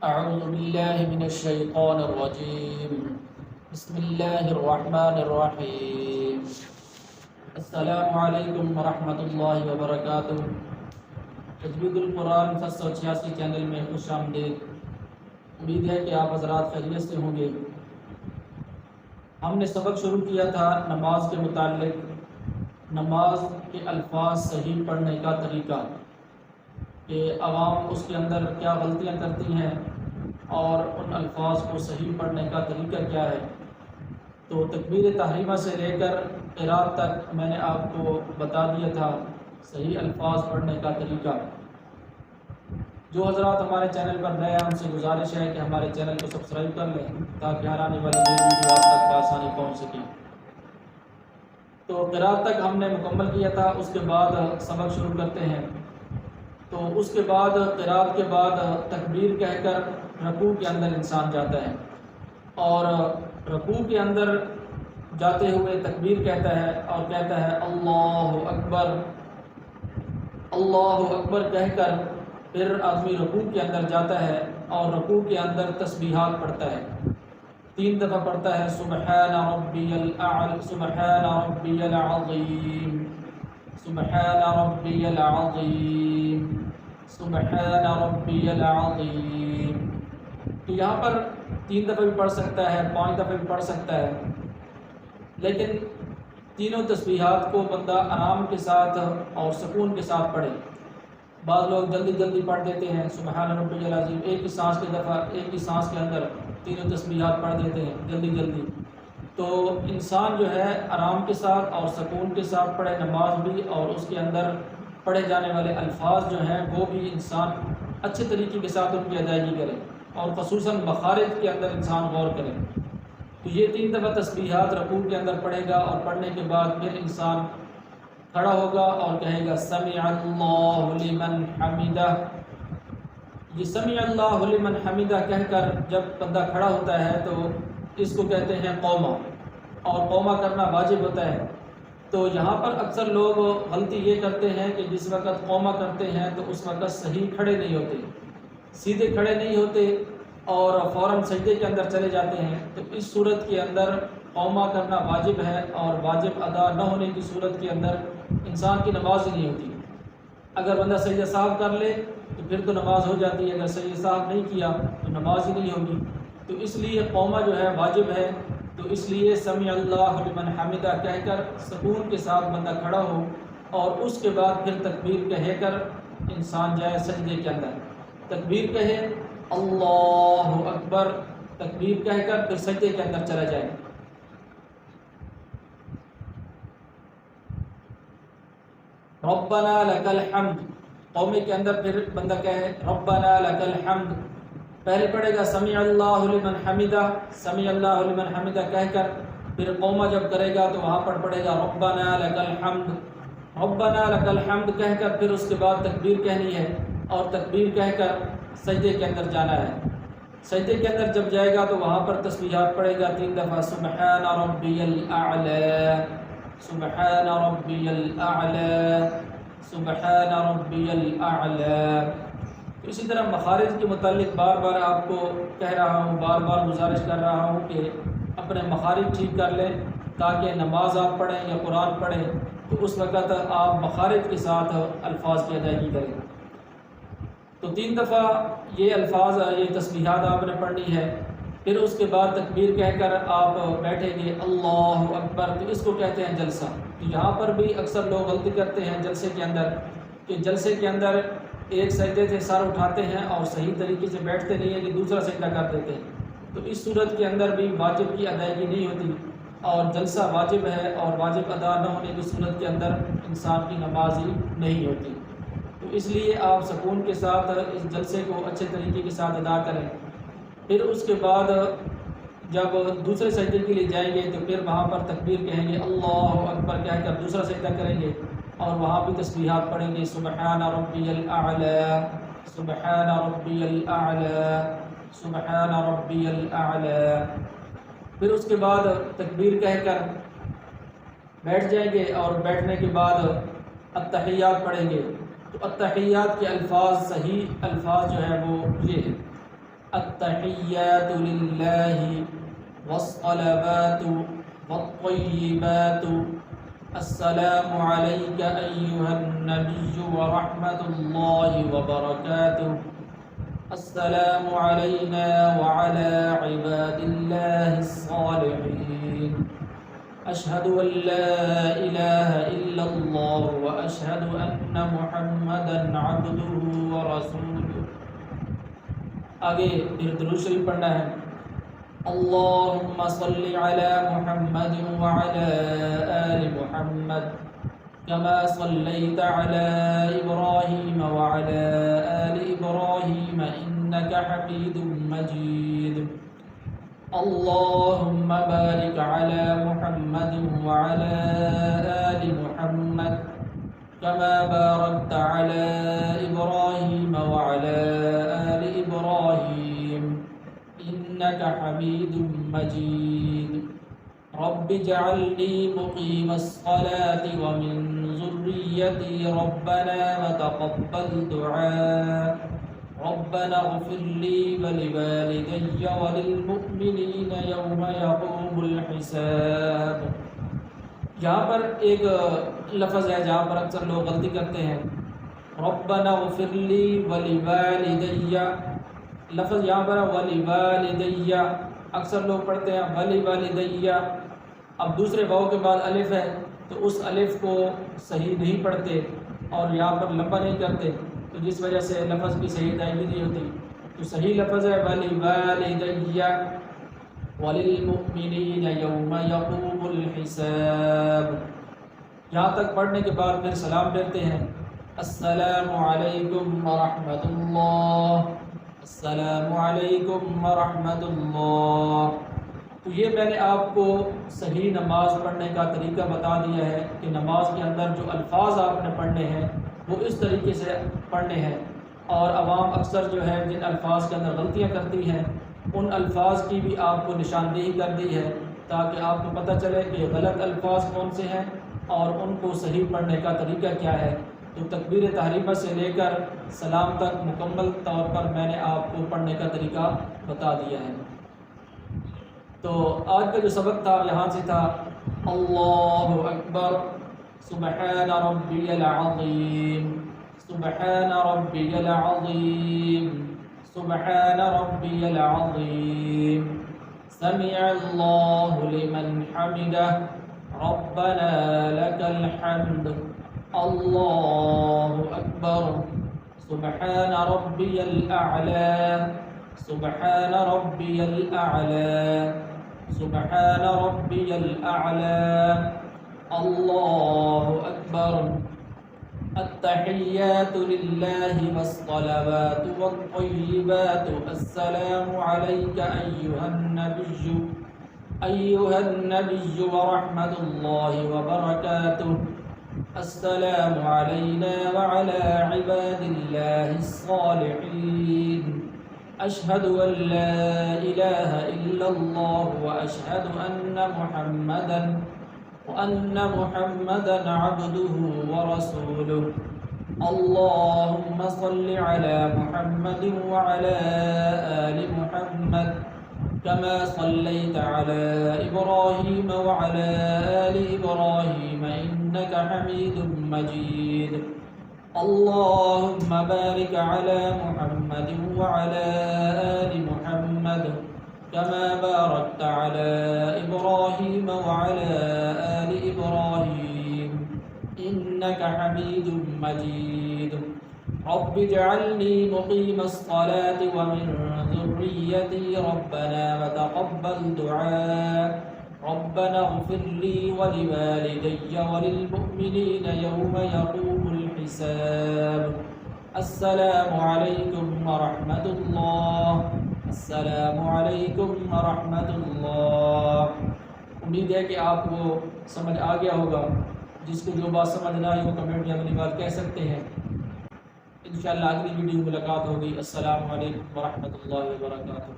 اعوذ باللہ من الشیطان الرجیم بسم اللہ الرحمن الرحیم السلام علیکم ورحمۃ اللہ وبرکاتہ۔ تجوید القرآن 786 چینل میں خوش آمدید۔ امید ہے کہ آپ حضرات خیریت سے ہوں گے۔ ہم نے سبق شروع کیا تھا نماز کے متعلق، نماز کے الفاظ صحیح پڑھنے کا طریقہ، کہ عوام اس کے اندر کیا غلطیاں کرتی ہیں اور ان الفاظ کو صحیح پڑھنے کا طریقہ کیا ہے۔ تو تکبیر تحریمہ سے لے کر قرات تک میں نے آپ کو بتا دیا تھا صحیح الفاظ پڑھنے کا طریقہ۔ جو حضرات ہمارے چینل پر نئے ہیں ان سے گزارش ہے کہ ہمارے چینل کو سبسکرائب کر لیں تاکہ ہر آنے والی نئی ویڈیو آپ تک بآسانی پہنچ سکے۔ تو قرات تک ہم نے مکمل کیا تھا، اس کے بعد سبق شروع کرتے ہیں۔ تو اس کے بعد قرات کے بعد تکبیر کہہ کر رکوع کے اندر انسان جاتا ہے، اور رکوع کے اندر جاتے ہوئے تکبیر کہتا ہے اور کہتا ہے اللہ اکبر۔ اللہ اکبر کہہ کر پھر آدمی رکوع کے اندر جاتا ہے اور رکوع کے اندر تسبیحات پڑھتا ہے، 3 دفعہ پڑھتا ہے سبحان ربی الاعلی، سبحان ربی العظیم، سبحان ربی العظیم، سبحان ربی العظیم۔ تو یہاں پر 3 دفعہ بھی پڑھ سکتا ہے، 5 دفعہ بھی پڑھ سکتا ہے، لیکن تینوں تسبیحات کو بندہ آرام کے ساتھ اور سکون کے ساتھ پڑھے۔ بعض لوگ جلدی جلدی پڑھ دیتے ہیں سبحان ربی العظیم، ایک ہی سانس کے اندر تینوں تسبیحات پڑھ دیتے ہیں جلدی جلدی۔ تو انسان جو ہے آرام کے ساتھ اور سکون کے ساتھ پڑھے نماز بھی، اور اس کے اندر پڑھے جانے والے الفاظ جو ہیں وہ بھی انسان اچھے طریقے کے ساتھ ان کی ادائیگی کرے، اور خصوصاً مخارج کے اندر انسان غور کرے۔ تو یہ 3 دفعہ تسبیحات رکوع کے اندر پڑھے گا، اور پڑھنے کے بعد پھر انسان کھڑا ہوگا اور کہے گا سمع اللہ لمن حمدہ۔ یہ سمع اللہ لمن حمدہ کہہ کر جب بندہ کھڑا ہوتا ہے تو اس کو کہتے ہیں قومہ، اور قومہ کرنا واجب ہوتا ہے۔ تو یہاں پر اکثر لوگ غلطی یہ کرتے ہیں کہ جس وقت قومہ کرتے ہیں تو اس وقت صحیح کھڑے نہیں ہوتے، سیدھے کھڑے نہیں ہوتے اور فوراً سجدے کے اندر چلے جاتے ہیں۔ تو اس صورت کے اندر قومہ کرنا واجب ہے، اور واجب ادا نہ ہونے کی صورت کے اندر انسان کی نماز ہی نہیں ہوتی۔ اگر بندہ سجدہ صاحب کر لے تو پھر تو نماز ہو جاتی ہے، اگر سجدہ صاحب نہیں کیا تو نماز ہی نہیں ہوگی۔ تو اس لیے قومہ جو ہے واجب ہے، تو اس لیے سمع اللہ لمن حمدہ کہہ کر سکون کے ساتھ بندہ کھڑا ہو، اور اس کے بعد پھر تکبیر کہہ کر انسان جائے سجدے کے اندر۔ تکبیر کہے اللہ اکبر، تکبیر کہہ کر پھر سجدے کے اندر چلا جائے۔ ربنا لک الحمد، قومی کے اندر پھر بندہ کہے ربنا لک الحمد۔ پہلے پڑھے گا سمع اللہ لمن حمدہ، سمع اللہ لمن حمدہ کہہ کر پھر قومہ جب کرے گا تو وہاں پر پڑھے گا ربنا لک الحمد، ربنا لک الحمد کہہ کر پھر اس کے بعد تکبیر کہنی ہے، اور تکبیر کہہ کر سجدے کے اندر جانا ہے۔ سجدے کے اندر جب جائے گا تو وہاں پر تسبیحات پڑھے گا 3 دفعہ سبحان ربی الاعلی، سبحان ربی الاعلی، سبحان ربی الاعلی۔ اسی طرح مخارج کے متعلق بار بار آپ کو کہہ رہا ہوں، بار بار گزارش کر رہا ہوں کہ اپنے مخارج ٹھیک کر لیں، تاکہ نماز آپ پڑھیں یا قرآن پڑھیں تو اس وقت آپ مخارج کے ساتھ الفاظ کی ادائیگی کریں۔ تو 3 دفعہ یہ الفاظ، یہ تسبیحات آپ نے پڑھنی ہے۔ پھر اس کے بعد تکبیر کہہ کر آپ بیٹھیں گے اللہ اکبر، تو اس کو کہتے ہیں جلسہ۔ تو یہاں پر بھی اکثر لوگ غلطی کرتے ہیں جلسے کے اندر، کہ جلسے کے اندر ایک سجدے سے سر اٹھاتے ہیں اور صحیح طریقے سے بیٹھتے نہیں ہیں کہ دوسرا سجدہ کر دیتے ہیں۔ تو اس صورت کے اندر بھی واجب کی ادائیگی نہیں ہوتی، اور جلسہ واجب ہے، اور واجب ادا نہ ہونے کی صورت کے اندر انسان کی نماز ہی نہیں ہوتی۔ تو اس لیے آپ سکون کے ساتھ اس جلسے کو اچھے طریقے کے ساتھ ادا کریں۔ پھر اس کے بعد جب دوسرے سجدے کے لیے جائیں گے تو پھر وہاں پر تکبیر کہیں گے اللہ اکبر کہہ کر دوسرا سجدہ کریں گے، اور وہاں بھی تسبیحات پڑھیں گے سبحان ربی الاعلی، سبحان ربی الاعلی، سبحان ربی الاعلی۔ پھر اس کے بعد تکبیر کہہ کر بیٹھ جائیں گے، اور بیٹھنے کے بعد التحیات پڑھیں گے۔ تو التحیات کے الفاظ، صحیح الفاظ جو ہے وہ یہ ہیں التحيات لله والصلوات والطيبات السلام عليك أيها النبي ورحمة الله وبركاته السلام علينا وعلى عباد الله الصالحين أشهد أن لا إله إلا الله وأشهد أن محمدا عبده ورسوله. آگے پھر درود شریف پڑھنا ہے. اللهم صل على محمد وعلى آل محمد كما صليت على إبراهيم وعلى آل إبراهيم إنك حميد مجيد. اللهم بارك على محمد وعلى آل محمد كما باركت على إبراهيم وعلى آل إبراهيم إنك حميد مجيد. رب اجعلني مقيم الصلاة ومن ذريتي ربنا وتقبل دعاء. ربنا اغفر لي ولوالدي وللمؤمنين يوم يقوم الحساب. یہاں پر ایک لفظ ہے جہاں پر اکثر لوگ غلطی کرتے ہیں. ربنا اغفر لي ولوالدي، لفظ یہاں پر ولوالدي، اکثر لوگ پڑھتے ہیں ولوالدي. اب دوسرے واو کے بعد الف ہے تو اس الف کو صحیح نہیں پڑھتے اور یہاں پر لمبا نہیں کرتے، تو جس وجہ سے لفظ کی صحیح ادائیگی نہیں ہوتی. تو صحیح لفظ ہے ولوالدي وللمؤمنین یوم یقوم الحساب. یہاں تک پڑھنے کے بعد پھر سلام پھیرتے ہیں. السلام علیکم ورحمۃ اللہ، السلام علیکم ورحمۃ اللہ. تو یہ میں نے آپ کو صحیح نماز پڑھنے کا طریقہ بتا دیا ہے کہ نماز کے اندر جو الفاظ آپ نے پڑھنے ہیں وہ اس طریقے سے پڑھنے ہیں. اور عوام اکثر جو ہے جن الفاظ کے اندر غلطیاں کرتی ہیں ان الفاظ کی بھی آپ کو نشاندہی کر دی ہے تاکہ آپ کو پتہ چلے کہ غلط الفاظ کون سے ہیں اور ان کو صحیح پڑھنے کا طریقہ کیا ہے. تو تکبیر تحریمہ سے لے کر سلام تک مکمل طور پر میں نے آپ کو پڑھنے کا طریقہ بتا دیا ہے. تو آج کا جو سبق تھا یہاں سے تھا اللہ اکبر سبحان ربی العظیم سبحان ربی العظیم سبحان ربی العظیم سمع اللہ لمن حمدہ ربنا لک الحمد اللہ اکبر سبحان ربی الاعلی سبحان ربی الاعلی سبحان ربی الاعلی اللہ اکبر. التحيات لله والصلوات والطيبات السلام عليك أيها النبي ورحمة الله وبركاته السلام علينا وعلى عباد الله الصالحين أشهد أن لا إله إلا الله وأشهد أن محمدا عبده ورسوله. اللهم صل على محمد وعلى آل محمد كما صليت على إبراهيم وعلى آل إبراهيم إنك حميد مجيد. اللهم بارك على محمد وعلى آل محمد كما باركت على إبراهيم وعلى آل إبراهيم إنك حميد مجيد. رب اجعلني مقيم الصلاة ومن ذريتي ربنا وتقبل دعاء. ربنا اغفر لي ولوالدي وللمؤمنين يوم يقوم الحساب. السلام عليكم ورحمة الله. السلام علیکم ورحمۃ اللہ. امید ہے کہ آپ کو سمجھ آ گیا ہوگا. جس کو جو بات سمجھ نہ آئی وہ کمنٹ میں اپنی بات کہہ سکتے ہیں. انشاءاللہ اگلی ویڈیو ملاقات ہوگی. السلام علیکم ورحمۃ اللہ وبرکاتہ.